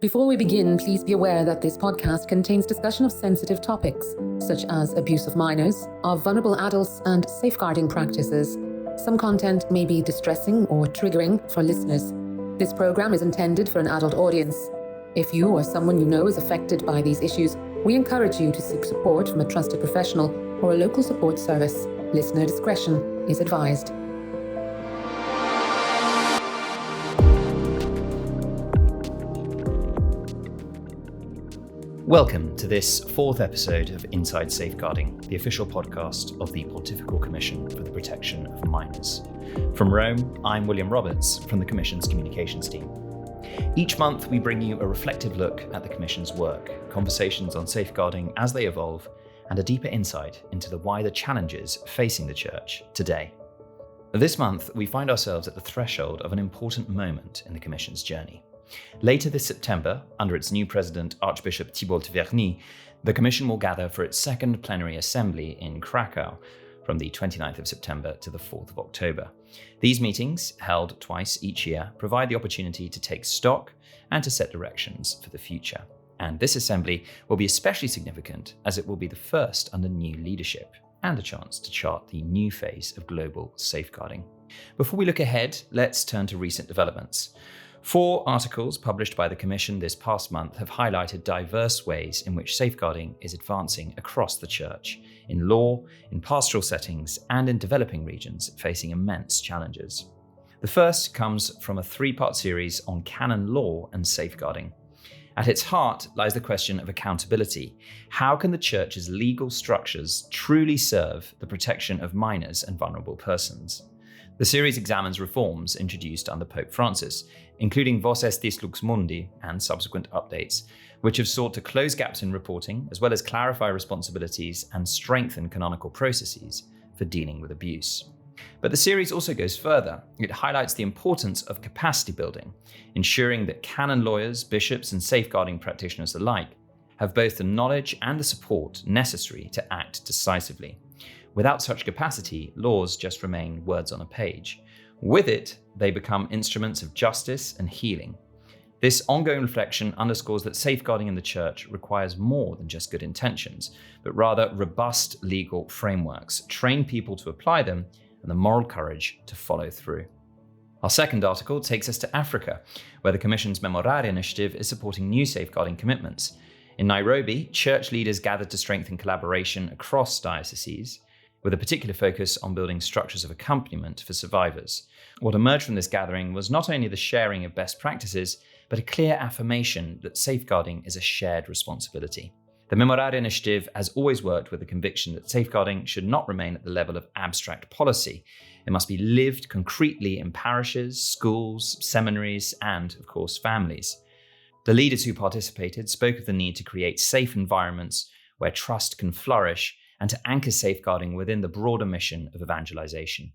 Before we begin, please be aware that this podcast contains discussion of sensitive topics, such as abuse of minors, of vulnerable adults, and safeguarding practices. Some content may be distressing or triggering for listeners. This program is intended for an adult audience. If you or someone you know is affected by these issues, we encourage you to seek support from a trusted professional or a local support service. Listener discretion is advised. Welcome to this fourth episode of Inside Safeguarding, the official podcast of the Pontifical Commission for the Protection of Minors. From Rome, I'm William Roberts from the Commission's communications team. Each month, we bring you a reflective look at the Commission's work, conversations on safeguarding as they evolve, and a deeper insight into the wider challenges facing the Church today. This month, we find ourselves at the threshold of an important moment in the Commission's journey. Later this September, under its new president, Archbishop Thibault Verny, the Commission will gather for its second plenary assembly in Krakow from the 29th of September to the 4th of October. These meetings, held twice each year, provide the opportunity to take stock and to set directions for the future. And this assembly will be especially significant as it will be the first under new leadership and a chance to chart the new phase of global safeguarding. Before we look ahead, let's turn to recent developments. 4 articles published by the Commission this past month have highlighted diverse ways in which safeguarding is advancing across the Church, in law, in pastoral settings, and in developing regions facing immense challenges. The first comes from a 3-part series on canon law and safeguarding. At its heart lies the question of accountability. How can the Church's legal structures truly serve the protection of minors and vulnerable persons? The series examines reforms introduced under Pope Francis, including Vos Estis Lux Mundi and subsequent updates, which have sought to close gaps in reporting, as well as clarify responsibilities and strengthen canonical processes for dealing with abuse. But the series also goes further. It highlights the importance of capacity building, ensuring that canon lawyers, bishops, and safeguarding practitioners alike have both the knowledge and the support necessary to act decisively. Without such capacity, laws just remain words on a page. With it, they become instruments of justice and healing. This ongoing reflection underscores that safeguarding in the Church requires more than just good intentions, but rather robust legal frameworks, train people to apply them, and the moral courage to follow through. Our second article takes us to Africa, where the Commission's Memorare initiative is supporting new safeguarding commitments. In Nairobi, Church leaders gathered to strengthen collaboration across dioceses, with a particular focus on building structures of accompaniment for survivors. What emerged from this gathering was not only the sharing of best practices, but a clear affirmation that safeguarding is a shared responsibility. The Memorare initiative has always worked with the conviction that safeguarding should not remain at the level of abstract policy. It must be lived concretely in parishes, schools, seminaries, and, of course, families. The leaders who participated spoke of the need to create safe environments where trust can flourish and to anchor safeguarding within the broader mission of evangelization.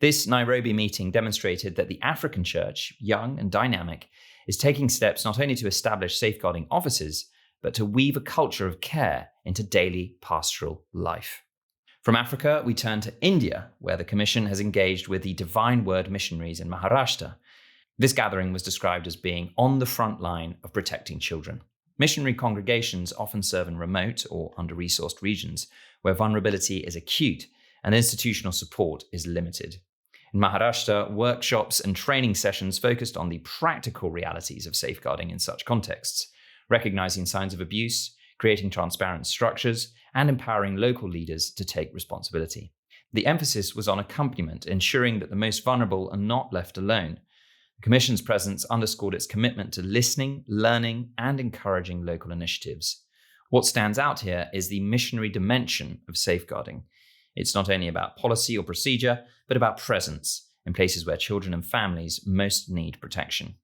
This Nairobi meeting demonstrated that the African Church, young and dynamic, is taking steps not only to establish safeguarding offices, but to weave a culture of care into daily pastoral life. From Africa, we turn to India, where the Commission has engaged with the Divine Word missionaries in Maharashtra. This gathering was described as being on the front line of protecting children. Missionary congregations often serve in remote or under-resourced regions where vulnerability is acute and institutional support is limited. In Maharashtra, workshops and training sessions focused on the practical realities of safeguarding in such contexts, recognizing signs of abuse, creating transparent structures, and empowering local leaders to take responsibility. The emphasis was on accompaniment, ensuring that the most vulnerable are not left alone. The Commission's presence underscored its commitment to listening, learning, and encouraging local initiatives. What stands out here is the missionary dimension of safeguarding. It's not only about policy or procedure, but about presence in places where children and families most need protection.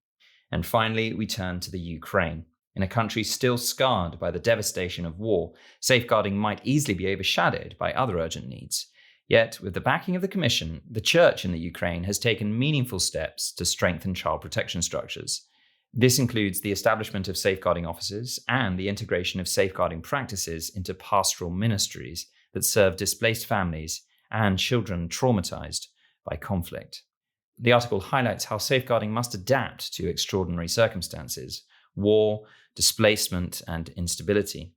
And finally, we turn to the Ukraine. In a country still scarred by the devastation of war, safeguarding might easily be overshadowed by other urgent needs. Yet, with the backing of the Commission, the Church in the Ukraine has taken meaningful steps to strengthen child protection structures. This includes the establishment of safeguarding offices and the integration of safeguarding practices into pastoral ministries that serve displaced families and children traumatized by conflict. The article highlights how safeguarding must adapt to extraordinary circumstances, war, displacement, and instability.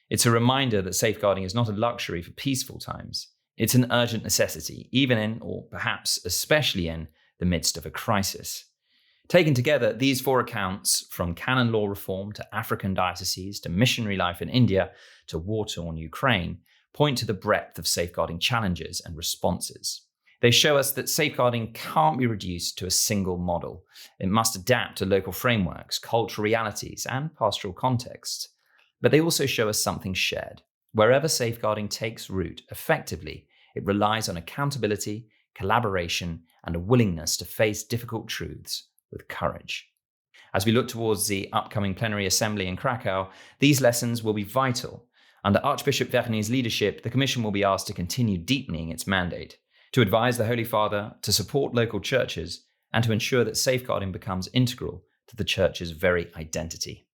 It's a reminder that safeguarding is not a luxury for peaceful times. It's an urgent necessity, even in, or perhaps especially in, the midst of a crisis. Taken together, these four accounts, from canon law reform to African dioceses to missionary life in India to war-torn Ukraine, point to the breadth of safeguarding challenges and responses. They show us that safeguarding can't be reduced to a single model. It must adapt to local frameworks, cultural realities, and pastoral contexts. But they also show us something shared. Wherever safeguarding takes root effectively, it relies on accountability, collaboration, and a willingness to face difficult truths with courage. As we look towards the upcoming plenary assembly in Krakow, these lessons will be vital. Under Archbishop Verny's leadership, the Commission will be asked to continue deepening its mandate, to advise the Holy Father, to support local churches, and to ensure that safeguarding becomes integral to the Church's very identity.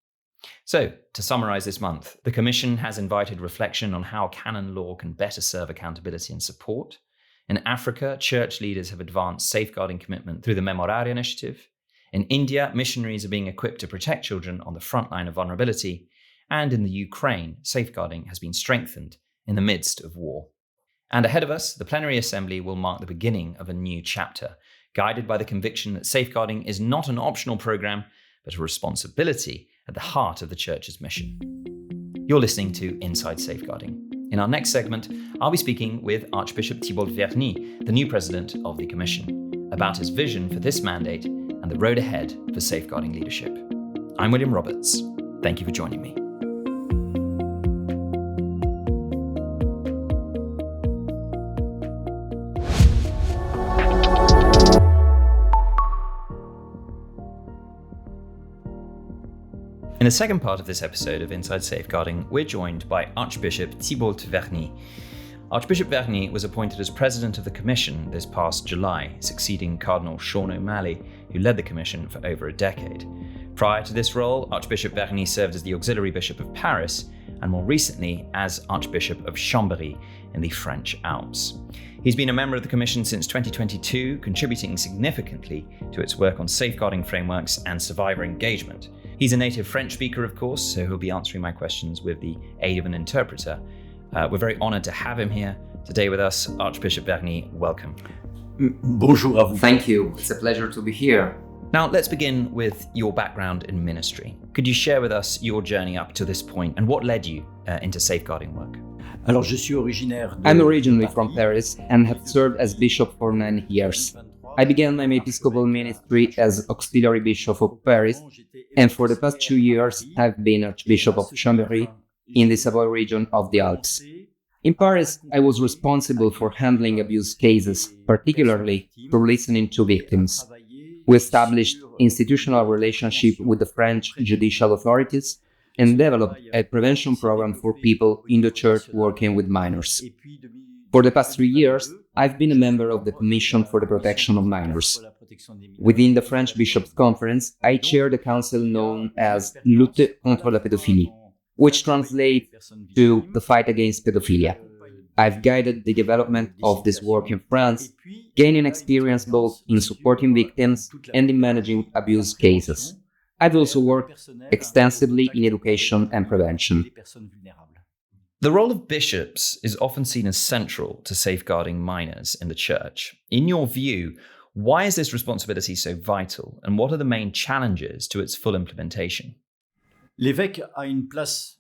So, to summarize this month, the Commission has invited reflection on how canon law can better serve accountability and support. In Africa, church leaders have advanced safeguarding commitment through the Memorare initiative. In India, missionaries are being equipped to protect children on the front line of vulnerability. And in the Ukraine, safeguarding has been strengthened in the midst of war. And ahead of us, the plenary assembly will mark the beginning of a new chapter, guided by the conviction that safeguarding is not an optional program, but a responsibility at the heart of the Church's mission. You're listening to Inside Safeguarding. In our next segment, I'll be speaking with Archbishop Thibault Verny, the new president of the Commission, about his vision for this mandate and the road ahead for safeguarding leadership. I'm William Roberts. Thank you for joining me. In the second part of this episode of Inside Safeguarding, we're joined by Archbishop Thibault Verny. Archbishop Verny was appointed as president of the Commission this past July, succeeding Cardinal Sean O'Malley, who led the Commission for over a decade. Prior to this role, Archbishop Verny served as the auxiliary bishop of Paris, and more recently as Archbishop of Chambéry in the French Alps. He's been a member of the Commission since 2022, contributing significantly to its work on safeguarding frameworks and survivor engagement. He's a native French speaker, of course, so he'll be answering my questions with the aid of an interpreter. We're very honored to have him here today with us. Archbishop Verny, welcome. Bonjour à vous. Thank you. It's a pleasure to be here. Now, let's begin with your background in ministry. Could you share with us your journey up to this point and what led you into safeguarding work? Alors, je suis originaire de I'm originally from Paris and have served as bishop for 9 years. I began my episcopal ministry as auxiliary bishop of Paris, and for the past 2 years I've been Archbishop of Chambéry in the Savoy region of the Alps. In Paris, I was responsible for handling abuse cases, particularly for listening to victims. We established institutional relationship with the French judicial authorities and developed a prevention program for people in the church working with minors. For the past 3 years, I've been a member of the Commission for the Protection of Minors. Within the French Bishops' Conference, I chair the council known as Lutte contre la pédophilie, which translates to the fight against pedophilia. I've guided the development of this work in France, gaining experience both in supporting victims and in managing abuse cases. I've also worked extensively in education and prevention. The role of bishops is often seen as central to safeguarding minors in the Church. In your view, why is this responsibility so vital, and what are the main challenges to its full implementation? L'évêque a une place.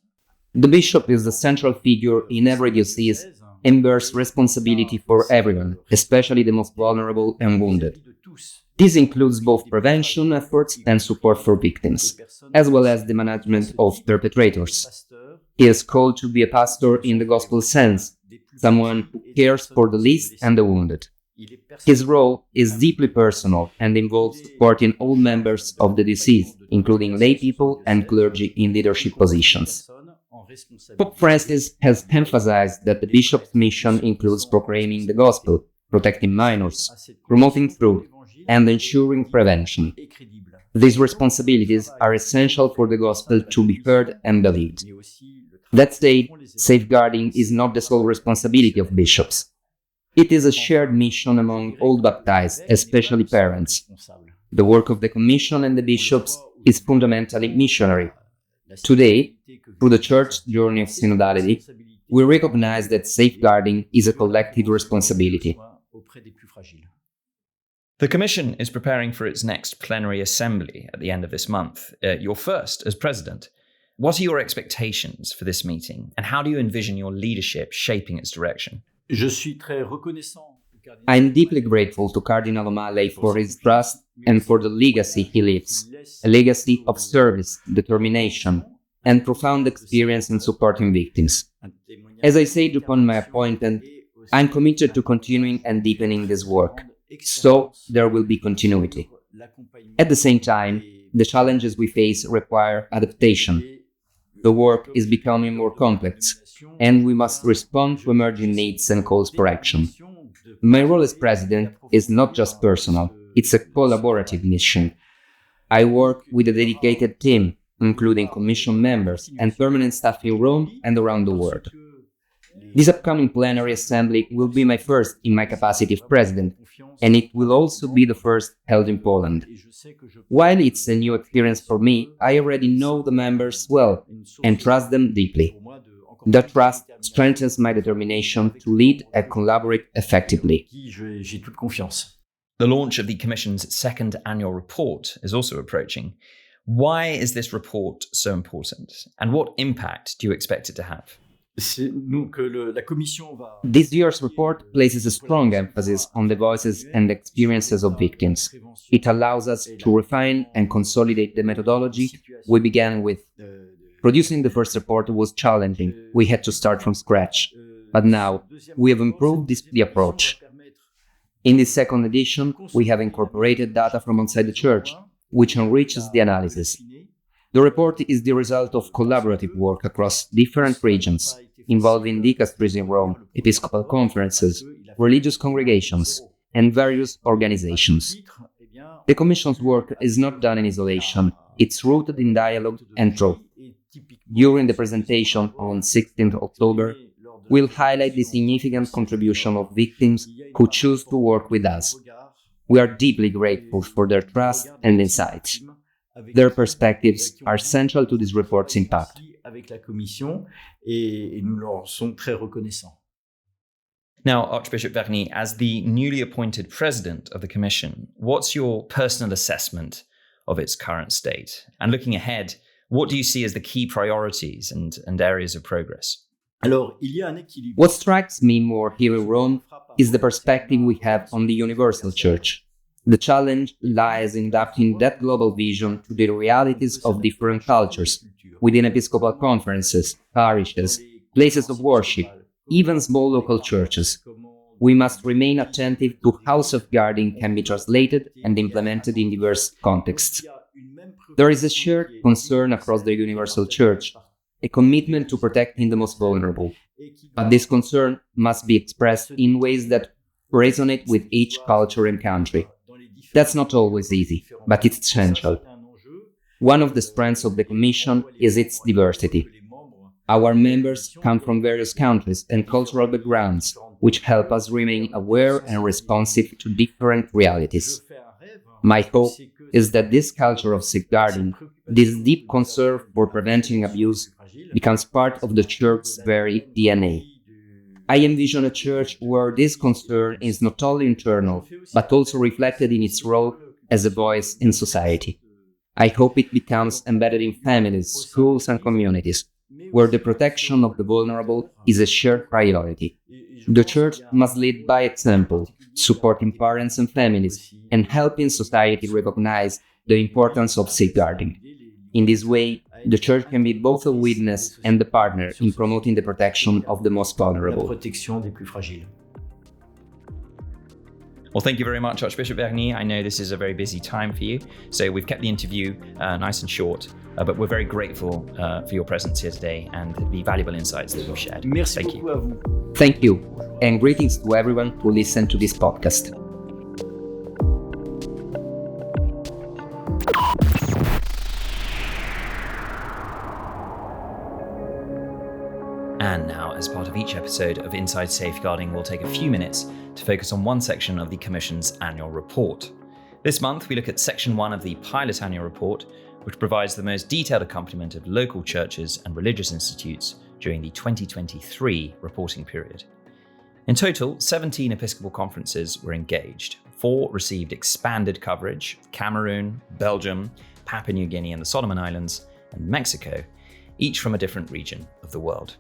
The bishop is the central figure in every diocese and bears responsibility for everyone, especially the most vulnerable and wounded. This includes both prevention efforts and support for victims, as well as the management of perpetrators. He is called to be a pastor in the gospel sense, someone who cares for the least and the wounded. His role is deeply personal and involves supporting all members of the diocese, including lay people and clergy in leadership positions. Pope Francis has emphasized that the bishop's mission includes proclaiming the gospel, protecting minors, promoting truth, and ensuring prevention. These responsibilities are essential for the gospel to be heard and believed. That said, safeguarding is not the sole responsibility of bishops. It is a shared mission among all baptized, especially parents. The work of the Commission and the bishops is fundamentally missionary. Today, through the Church's journey of synodality, we recognize that safeguarding is a collective responsibility. The Commission is preparing for its next plenary assembly at the end of this month, your first as president. What are your expectations for this meeting, and how do you envision your leadership shaping its direction? I am deeply grateful to Cardinal O'Malley for his trust and for the legacy he leaves, a legacy of service, determination, and profound experience in supporting victims. As I said upon my appointment, I am committed to continuing and deepening this work, so there will be continuity. At the same time, the challenges we face require adaptation. The work is becoming more complex, and we must respond to emerging needs and calls for action. My role as president is not just personal, it's a collaborative mission. I work with a dedicated team, including commission members and permanent staff in Rome and around the world. This upcoming plenary assembly will be my first in my capacity of president, and it will also be the first held in Poland. While it's a new experience for me, I already know the members well and trust them deeply. That trust strengthens my determination to lead and collaborate effectively. The launch of the Commission's second annual report is also approaching. Why is this report so important, and what impact do you expect it to have? This year's report places a strong emphasis on the voices and experiences of victims. It allows us to refine and consolidate the methodology we began with. Producing the first report was challenging. We had to start from scratch. But now, we have improved the approach. In this second edition, we have incorporated data from outside the Church, which enriches the analysis. The report is the result of collaborative work across different regions, involving dicasteries in Rome, episcopal conferences, religious congregations, and various organizations. The Commission's work is not done in isolation, it's rooted in dialogue and truth. During the presentation on 16th October, we'll highlight the significant contribution of victims who choose to work with us. We are deeply grateful for their trust and insights. Their perspectives are central to this report's impact. Now, Archbishop Verny, as the newly appointed president of the Commission, what's your personal assessment of its current state? And looking ahead, what do you see as the key priorities and areas of progress? What strikes me more here in Rome is the perspective we have on the universal Church. The challenge lies in adapting that global vision to the realities of different cultures, within episcopal conferences, parishes, places of worship, even small local churches. We must remain attentive to how safeguarding can be translated and implemented in diverse contexts. There is a shared concern across the universal Church, a commitment to protecting the most vulnerable. But this concern must be expressed in ways that resonate with each culture and country. That's not always easy, but it's essential. One of the strengths of the Commission is its diversity. Our members come from various countries and cultural backgrounds, which help us remain aware and responsive to different realities. My hope is that this culture of safeguarding, this deep concern for preventing abuse, becomes part of the Church's very DNA. I envision a Church where this concern is not only internal, but also reflected in its role as a voice in society. I hope it becomes embedded in families, schools, and communities, where the protection of the vulnerable is a shared priority. The Church must lead by example, supporting parents and families, and helping society recognize the importance of safeguarding. In this way, the Church can be both a witness and a partner in promoting the protection of the most vulnerable. Well, thank you very much, Archbishop Verny. I know this is a very busy time for you, so we've kept the interview nice and short, but we're very grateful for your presence here today and the valuable insights that you've shared. Thank you. Thank you, and greetings to everyone who listened to this podcast. And now, as part of each episode of Inside Safeguarding, we'll take a few minutes to focus on one section of the Commission's annual report. This month, we look at Section 1 of the Pilot Annual Report, which provides the most detailed accompaniment of local churches and religious institutes during the 2023 reporting period. In total, 17 Episcopal conferences were engaged. 4 received expanded coverage: Cameroon, Belgium, Papua New Guinea and the Solomon Islands, and Mexico, each from a different region of the world.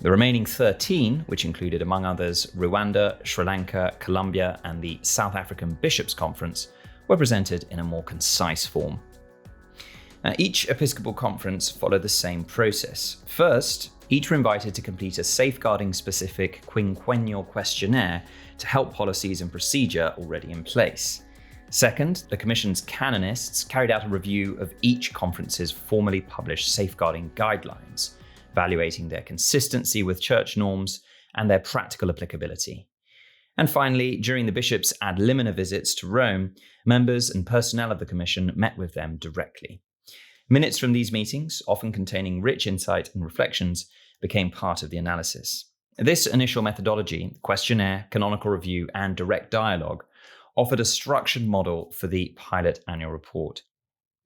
The remaining 13, which included among others Rwanda, Sri Lanka, Colombia and the South African Bishops' Conference, were presented in a more concise form. Each Episcopal conference followed the same process. First, each were invited to complete a safeguarding-specific quinquennial questionnaire to help policies and procedure already in place. Second, the Commission's canonists carried out a review of each conference's formally published safeguarding guidelines, evaluating their consistency with church norms and their practical applicability. And finally, during the bishops' ad limina visits to Rome, members and personnel of the Commission met with them directly. Minutes from these meetings, often containing rich insight and reflections, became part of the analysis. This initial methodology, questionnaire, canonical review, and direct dialogue, offered a structured model for the pilot annual report.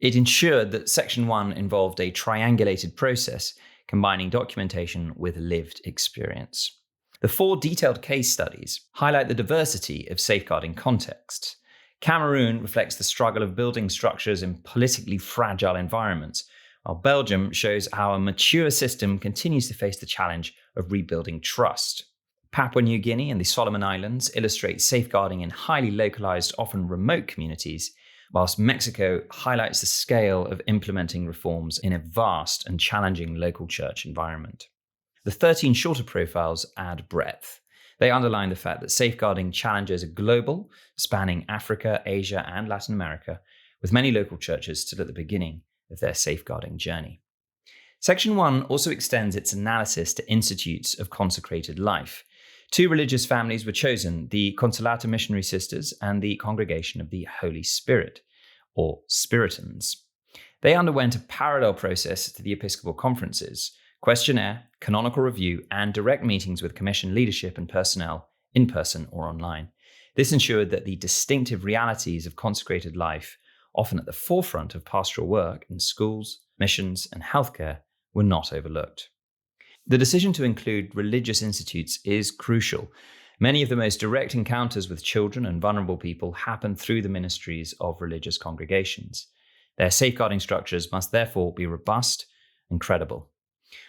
It ensured that Section 1 involved a triangulated process combining documentation with lived experience. The 4 detailed case studies highlight the diversity of safeguarding contexts. Cameroon reflects the struggle of building structures in politically fragile environments, while Belgium shows how a mature system continues to face the challenge of rebuilding trust. Papua New Guinea and the Solomon Islands illustrate safeguarding in highly localized, often remote communities, whilst Mexico highlights the scale of implementing reforms in a vast and challenging local church environment. The 13 shorter profiles add breadth. They underline the fact that safeguarding challenges are global, spanning Africa, Asia, and Latin America, with many local churches still at the beginning of their safeguarding journey. Section 1 also extends its analysis to institutes of consecrated life. 2 religious families were chosen: the Consolata Missionary Sisters and the Congregation of the Holy Spirit, or Spiritans. They underwent a parallel process to the Episcopal conferences: questionnaire, canonical review, and direct meetings with Commission leadership and personnel, in person or online. This ensured that the distinctive realities of consecrated life, often at the forefront of pastoral work in schools, missions, and healthcare, were not overlooked. The decision to include religious institutes is crucial. Many of the most direct encounters with children and vulnerable people happen through the ministries of religious congregations. Their safeguarding structures must therefore be robust and credible.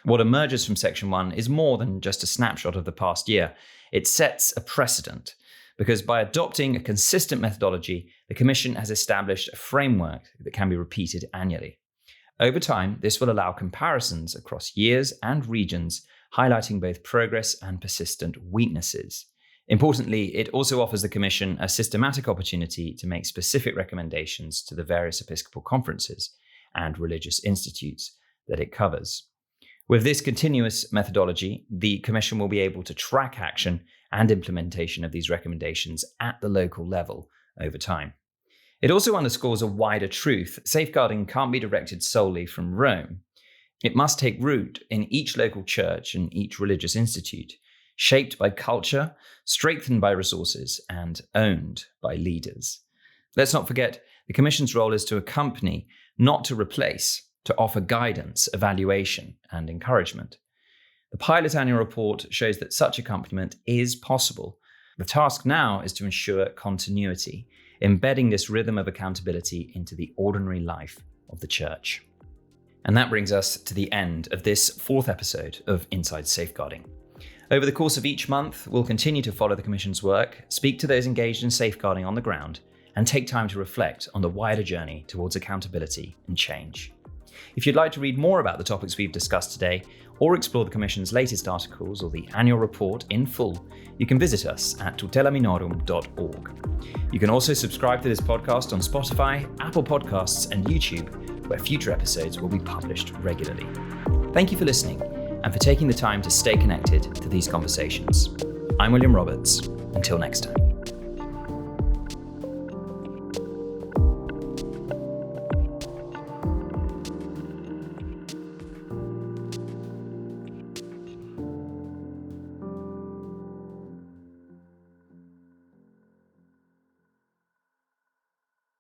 What emerges from Section 1 is more than just a snapshot of the past year. It sets a precedent, because by adopting a consistent methodology, the Commission has established a framework that can be repeated annually. Over time, this will allow comparisons across years and regions, highlighting both progress and persistent weaknesses. Importantly, it also offers the Commission a systematic opportunity to make specific recommendations to the various Episcopal conferences and religious institutes that it covers. With this continuous methodology, the Commission will be able to track action and implementation of these recommendations at the local level over time. It also underscores a wider truth: safeguarding can't be directed solely from Rome. It must take root in each local church and each religious institute, shaped by culture, strengthened by resources, and owned by leaders. Let's not forget, the Commission's role is to accompany, not to replace, to offer guidance, evaluation, and encouragement. The pilot annual report shows that such accompaniment is possible. The task now is to ensure continuity, embedding this rhythm of accountability into the ordinary life of the Church. And that brings us to the end of this 4th episode of Inside Safeguarding. Over the course of each month, we'll continue to follow the Commission's work, speak to those engaged in safeguarding on the ground, and take time to reflect on the wider journey towards accountability and change. If you'd like to read more about the topics we've discussed today, or explore the Commission's latest articles or the annual report in full, you can visit us at tutelaminorum.org. You can also subscribe to this podcast on Spotify, Apple Podcasts, and YouTube, where future episodes will be published regularly. Thank you for listening and for taking the time to stay connected to these conversations. I'm William Roberts. Until next time.